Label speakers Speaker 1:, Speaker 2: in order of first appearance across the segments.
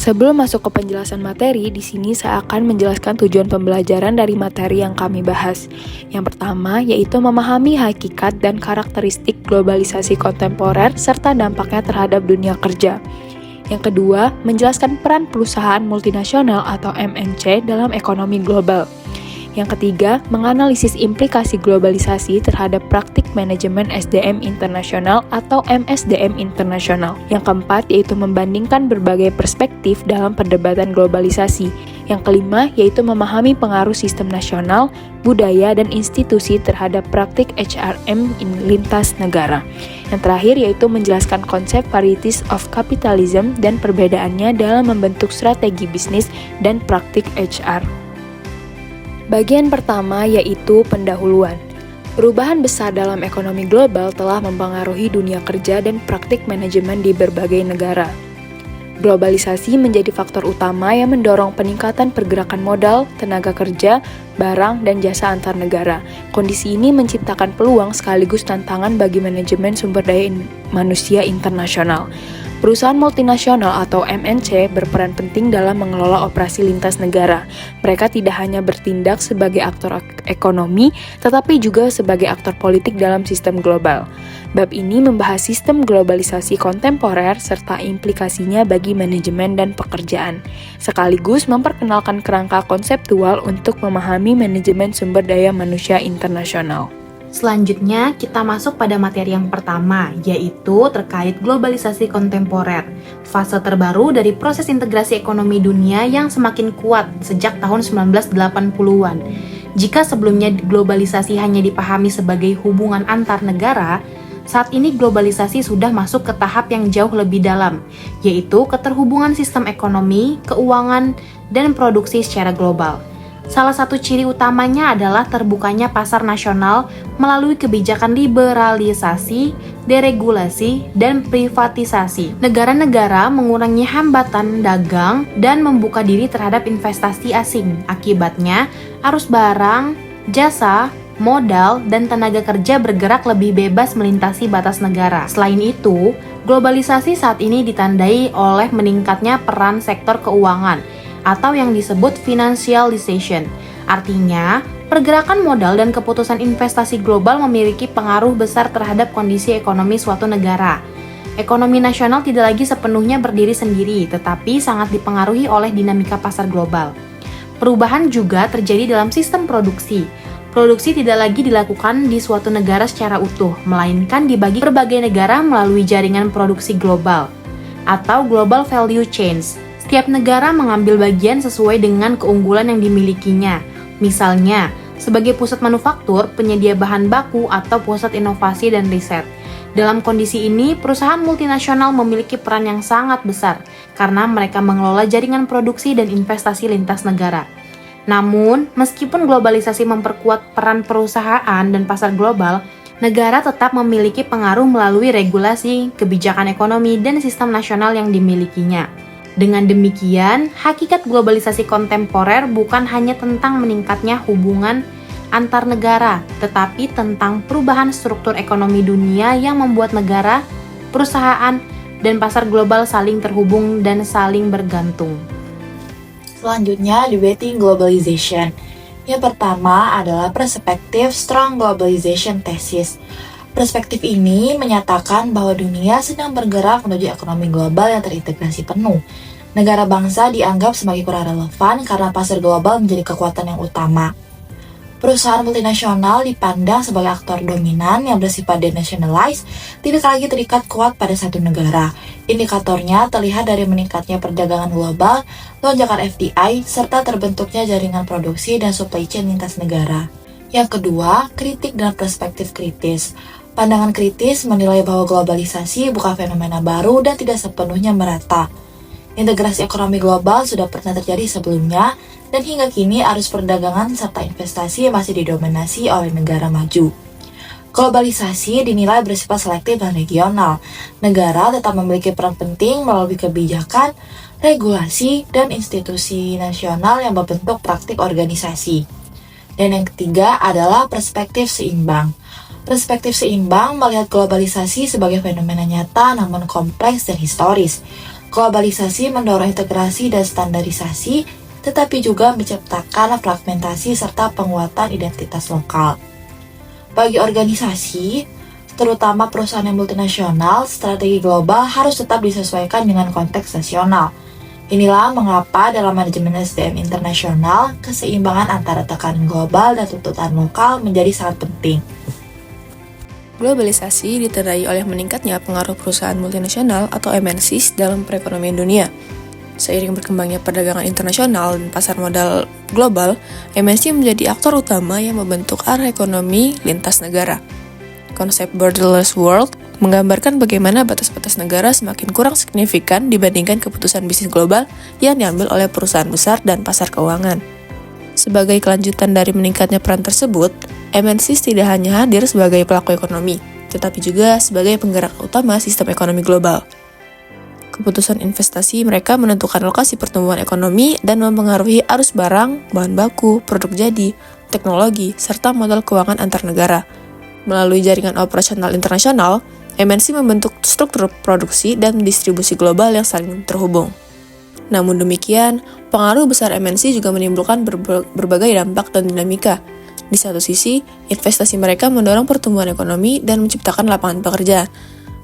Speaker 1: Sebelum masuk ke penjelasan materi, di sini saya akan menjelaskan tujuan pembelajaran dari materi yang kami bahas. Yang pertama, yaitu memahami hakikat dan karakteristik globalisasi kontemporer serta dampaknya terhadap dunia kerja. Yang kedua, menjelaskan peran perusahaan multinasional atau MNC dalam ekonomi global. Yang ketiga, menganalisis implikasi globalisasi terhadap praktik manajemen SDM internasional atau MSDM internasional. Yang keempat, yaitu membandingkan berbagai perspektif dalam perdebatan globalisasi. Yang kelima, yaitu memahami pengaruh sistem nasional, budaya, dan institusi terhadap praktik HRM lintas negara. Yang terakhir, yaitu menjelaskan konsep varieties of capitalism dan perbedaannya dalam membentuk strategi bisnis dan praktik HR. Bagian pertama yaitu pendahuluan. Perubahan besar dalam ekonomi global telah mempengaruhi dunia kerja dan praktik manajemen di berbagai negara. Globalisasi menjadi faktor utama yang mendorong peningkatan pergerakan modal, tenaga kerja, barang, dan jasa antar negara. Kondisi ini menciptakan peluang sekaligus tantangan bagi manajemen sumber daya manusia internasional. Perusahaan multinasional atau MNC berperan penting dalam mengelola operasi lintas negara. Mereka tidak hanya bertindak sebagai aktor ekonomi, tetapi juga sebagai aktor politik dalam sistem global. Bab ini membahas sistem globalisasi kontemporer serta implikasinya bagi manajemen dan pekerjaan, sekaligus memperkenalkan kerangka konseptual untuk memahami manajemen sumber daya manusia internasional.
Speaker 2: Selanjutnya, kita masuk pada materi yang pertama, yaitu terkait globalisasi kontemporer, fase terbaru dari proses integrasi ekonomi dunia yang semakin kuat sejak tahun 1980-an. Jika sebelumnya globalisasi hanya dipahami sebagai hubungan antar negara, saat ini globalisasi sudah masuk ke tahap yang jauh lebih dalam, yaitu keterhubungan sistem ekonomi, keuangan, dan produksi secara global. Salah satu ciri utamanya adalah terbukanya pasar nasional melalui kebijakan liberalisasi, deregulasi, dan privatisasi. Negara-negara mengurangi hambatan dagang dan membuka diri terhadap investasi asing. Akibatnya, arus barang, jasa, modal, dan tenaga kerja bergerak lebih bebas melintasi batas negara. Selain itu, globalisasi saat ini ditandai oleh meningkatnya peran sektor keuangan atau yang disebut financialization. Artinya, pergerakan modal dan keputusan investasi global memiliki pengaruh besar terhadap kondisi ekonomi suatu negara. Ekonomi nasional tidak lagi sepenuhnya berdiri sendiri, tetapi sangat dipengaruhi oleh dinamika pasar global. Perubahan juga terjadi dalam sistem produksi. Produksi tidak lagi dilakukan di suatu negara secara utuh, melainkan dibagi berbagai negara melalui jaringan produksi global atau global value chains. Setiap negara mengambil bagian sesuai dengan keunggulan yang dimilikinya. Misalnya, sebagai pusat manufaktur, penyedia bahan baku, atau pusat inovasi dan riset. Dalam kondisi ini, perusahaan multinasional memiliki peran yang sangat besar karena mereka mengelola jaringan produksi dan investasi lintas negara. Namun, meskipun globalisasi memperkuat peran perusahaan dan pasar global, negara tetap memiliki pengaruh melalui regulasi, kebijakan ekonomi, dan sistem nasional yang dimilikinya. Dengan demikian, hakikat globalisasi kontemporer bukan hanya tentang meningkatnya hubungan antar negara, tetapi tentang perubahan struktur ekonomi dunia yang membuat negara, perusahaan, dan pasar global saling terhubung dan saling bergantung.
Speaker 3: Selanjutnya, debating globalization. Yang pertama adalah perspektif strong globalization thesis. Perspektif ini menyatakan bahwa dunia sedang bergerak menuju ekonomi global yang terintegrasi penuh. Negara bangsa dianggap semakin kurang relevan karena pasar global menjadi kekuatan yang utama. Perusahaan multinasional dipandang sebagai aktor dominan yang bersifat denationalized, tidak lagi terikat kuat pada satu negara. Indikatornya terlihat dari meningkatnya perdagangan global, lonjakan FDI, serta terbentuknya jaringan produksi dan supply chain lintas negara. Yang kedua, kritik dan perspektif kritis. Pandangan kritis menilai bahwa globalisasi bukan fenomena baru dan tidak sepenuhnya merata. Integrasi ekonomi global sudah pernah terjadi sebelumnya, dan hingga kini arus perdagangan serta investasi masih didominasi oleh negara maju. Globalisasi dinilai bersifat selektif dan regional. Negara tetap memiliki peran penting melalui kebijakan, regulasi, dan institusi nasional yang membentuk praktik organisasi. Dan yang ketiga adalah perspektif seimbang. Perspektif seimbang melihat globalisasi sebagai fenomena nyata namun kompleks dan historis. Globalisasi mendorong integrasi dan standarisasi, tetapi juga menciptakan fragmentasi serta penguatan identitas lokal. Bagi organisasi, terutama perusahaan yang multinasional, strategi global harus tetap disesuaikan dengan konteks nasional. Inilah mengapa dalam manajemen SDM internasional, keseimbangan antara tekanan global dan tuntutan lokal menjadi sangat penting.
Speaker 1: Globalisasi ditandai oleh meningkatnya pengaruh perusahaan multinasional atau MNCs dalam perekonomian dunia. Seiring berkembangnya perdagangan internasional dan pasar modal global, MNC menjadi aktor utama yang membentuk arah ekonomi lintas negara. Konsep borderless world menggambarkan bagaimana batas-batas negara semakin kurang signifikan dibandingkan keputusan bisnis global yang diambil oleh perusahaan besar dan pasar keuangan. Sebagai kelanjutan dari meningkatnya peran tersebut, MNCs tidak hanya hadir sebagai pelaku ekonomi, tetapi juga sebagai penggerak utama sistem ekonomi global. Keputusan investasi mereka menentukan lokasi pertumbuhan ekonomi dan mempengaruhi arus barang, bahan baku, produk jadi, teknologi, serta modal keuangan antar negara. Melalui jaringan operasional internasional, MNC membentuk struktur produksi dan distribusi global yang saling terhubung. Namun demikian, pengaruh besar MNC juga menimbulkan berbagai dampak dan dinamika. Di satu sisi, investasi mereka mendorong pertumbuhan ekonomi dan menciptakan lapangan pekerjaan,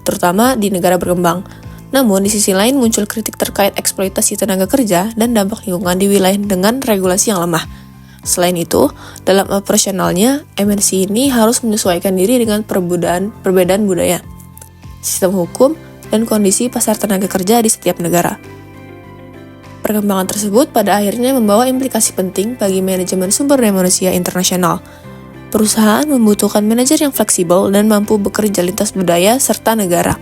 Speaker 1: terutama di negara berkembang. Namun, di sisi lain muncul kritik terkait eksploitasi tenaga kerja dan dampak lingkungan di wilayah dengan regulasi yang lemah. Selain itu, dalam operasionalnya, MNC ini harus menyesuaikan diri dengan perbedaan budaya, sistem hukum, dan kondisi pasar tenaga kerja di setiap negara. Perkembangan tersebut pada akhirnya membawa implikasi penting bagi manajemen sumber daya manusia internasional. Perusahaan membutuhkan manajer yang fleksibel dan mampu bekerja lintas budaya serta negara.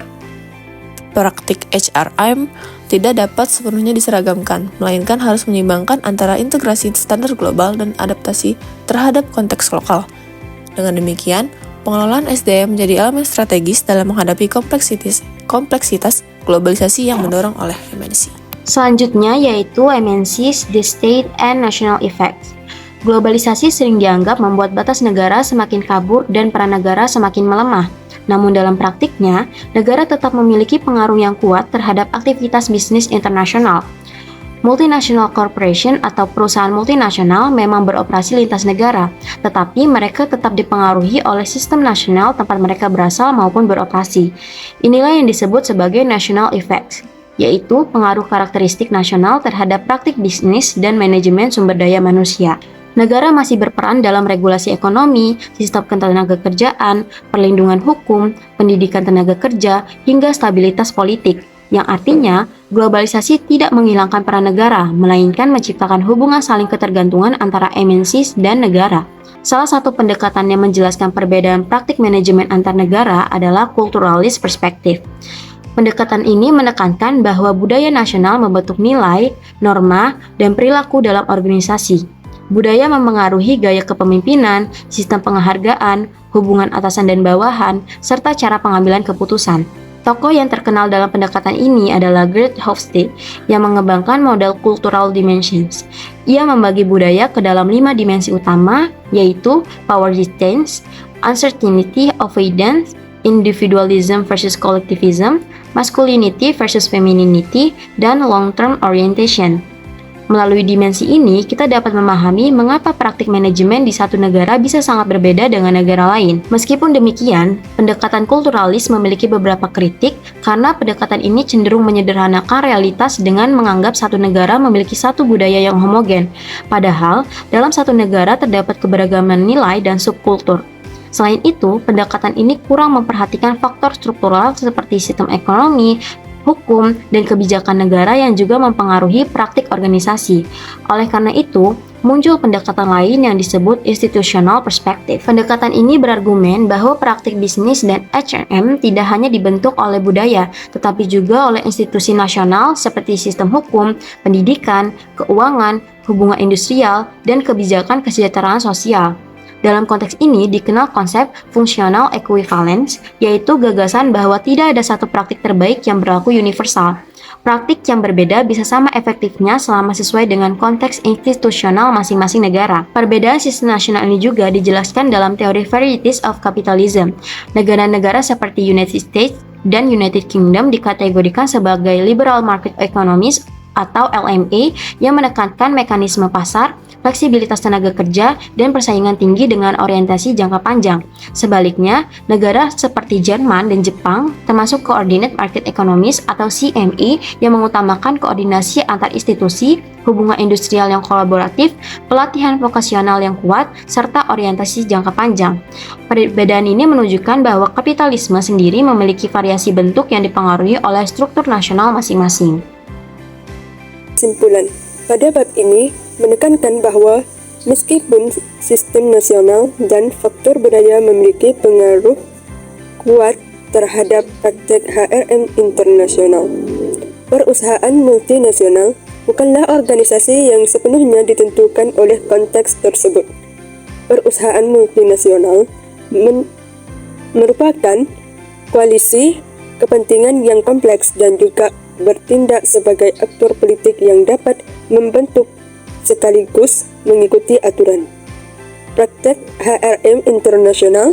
Speaker 1: Praktik HRM tidak dapat sepenuhnya diseragamkan, melainkan harus menyeimbangkan antara integrasi standar global dan adaptasi terhadap konteks lokal. Dengan demikian, pengelolaan SDM menjadi elemen strategis dalam menghadapi kompleksitas globalisasi yang mendorong oleh MNC.
Speaker 4: Selanjutnya yaitu MNCs, the state and national effects. Globalisasi sering dianggap membuat batas negara semakin kabur dan peran negara semakin melemah. Namun dalam praktiknya, negara tetap memiliki pengaruh yang kuat terhadap aktivitas bisnis internasional. Multinational corporation atau perusahaan multinasional memang beroperasi lintas negara, tetapi mereka tetap dipengaruhi oleh sistem nasional tempat mereka berasal maupun beroperasi. Inilah yang disebut sebagai national effects, yaitu pengaruh karakteristik nasional terhadap praktik bisnis dan manajemen sumber daya manusia. Negara masih berperan dalam regulasi ekonomi, sistem ketenaga kerjaan, perlindungan hukum, pendidikan tenaga kerja, hingga stabilitas politik, yang artinya globalisasi tidak menghilangkan peran negara, melainkan menciptakan hubungan saling ketergantungan antara MNCs dan negara. Salah satu pendekatan yang menjelaskan perbedaan praktik manajemen antar negara adalah culturalist perspective. Pendekatan ini menekankan bahwa budaya nasional membentuk nilai, norma, dan perilaku dalam organisasi. Budaya mempengaruhi gaya kepemimpinan, sistem penghargaan, hubungan atasan dan bawahan, serta cara pengambilan keputusan. Tokoh yang terkenal dalam pendekatan ini adalah Gerd Hofstede yang mengembangkan model cultural dimensions. Ia membagi budaya ke dalam 5 dimensi utama, yaitu power distance, uncertainty avoidance, individualism versus collectivism, masculinity versus femininity, dan long-term orientation. Melalui dimensi ini, kita dapat memahami mengapa praktik manajemen di satu negara bisa sangat berbeda dengan negara lain. Meskipun demikian, pendekatan kulturalis memiliki beberapa kritik karena pendekatan ini cenderung menyederhanakan realitas dengan menganggap satu negara memiliki satu budaya yang homogen. Padahal, dalam satu negara terdapat keberagaman nilai dan subkultur. Selain itu, pendekatan ini kurang memperhatikan faktor struktural seperti sistem ekonomi, hukum, dan kebijakan negara yang juga mempengaruhi praktik organisasi. Oleh karena itu, muncul pendekatan lain yang disebut institutional perspective. Pendekatan ini berargumen bahwa praktik bisnis dan HRM tidak hanya dibentuk oleh budaya, tetapi juga oleh institusi nasional seperti sistem hukum, pendidikan, keuangan, hubungan industrial, dan kebijakan kesejahteraan sosial. Dalam konteks ini dikenal konsep functional equivalence, yaitu gagasan bahwa tidak ada satu praktik terbaik yang berlaku universal. Praktik yang berbeda bisa sama efektifnya selama sesuai dengan konteks institusional masing-masing negara. Perbedaan sistem nasional ini juga dijelaskan dalam teori varieties of capitalism. Negara-negara seperti United States, dan United Kingdom dikategorikan sebagai liberal market economies atau LMA yang menekankan mekanisme pasar, fleksibilitas tenaga kerja, dan persaingan tinggi dengan orientasi jangka panjang. Sebaliknya, negara seperti Jerman dan Jepang termasuk Coordinated Market Economies atau CME yang mengutamakan koordinasi antar institusi, hubungan industrial yang kolaboratif, pelatihan vokasional yang kuat, serta orientasi jangka panjang. Perbedaan ini menunjukkan bahwa kapitalisme sendiri memiliki variasi bentuk yang dipengaruhi oleh struktur nasional masing-masing.
Speaker 5: Kesimpulan, pada bab ini menekankan bahwa meskipun sistem nasional dan faktor budaya memiliki pengaruh kuat terhadap praktek HRM internasional, perusahaan multinasional bukanlah organisasi yang sepenuhnya ditentukan oleh konteks tersebut. Perusahaan multinasional merupakan koalisi kepentingan yang kompleks dan juga bertindak sebagai aktor politik yang dapat membentuk sekaligus mengikuti aturan. Praktek HRM internasional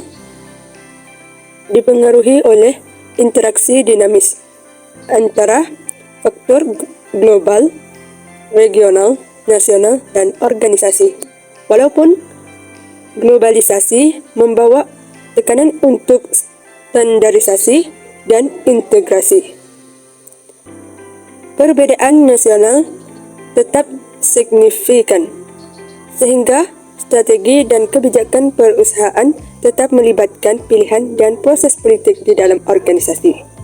Speaker 5: dipengaruhi oleh interaksi dinamis antara faktor global, regional, nasional, dan organisasi. Walaupun globalisasi membawa tekanan untuk standarisasi dan integrasi, perbedaan nasional tetap signifikan, sehingga strategi dan kebijakan perusahaan tetap melibatkan pilihan dan proses politik di dalam organisasi.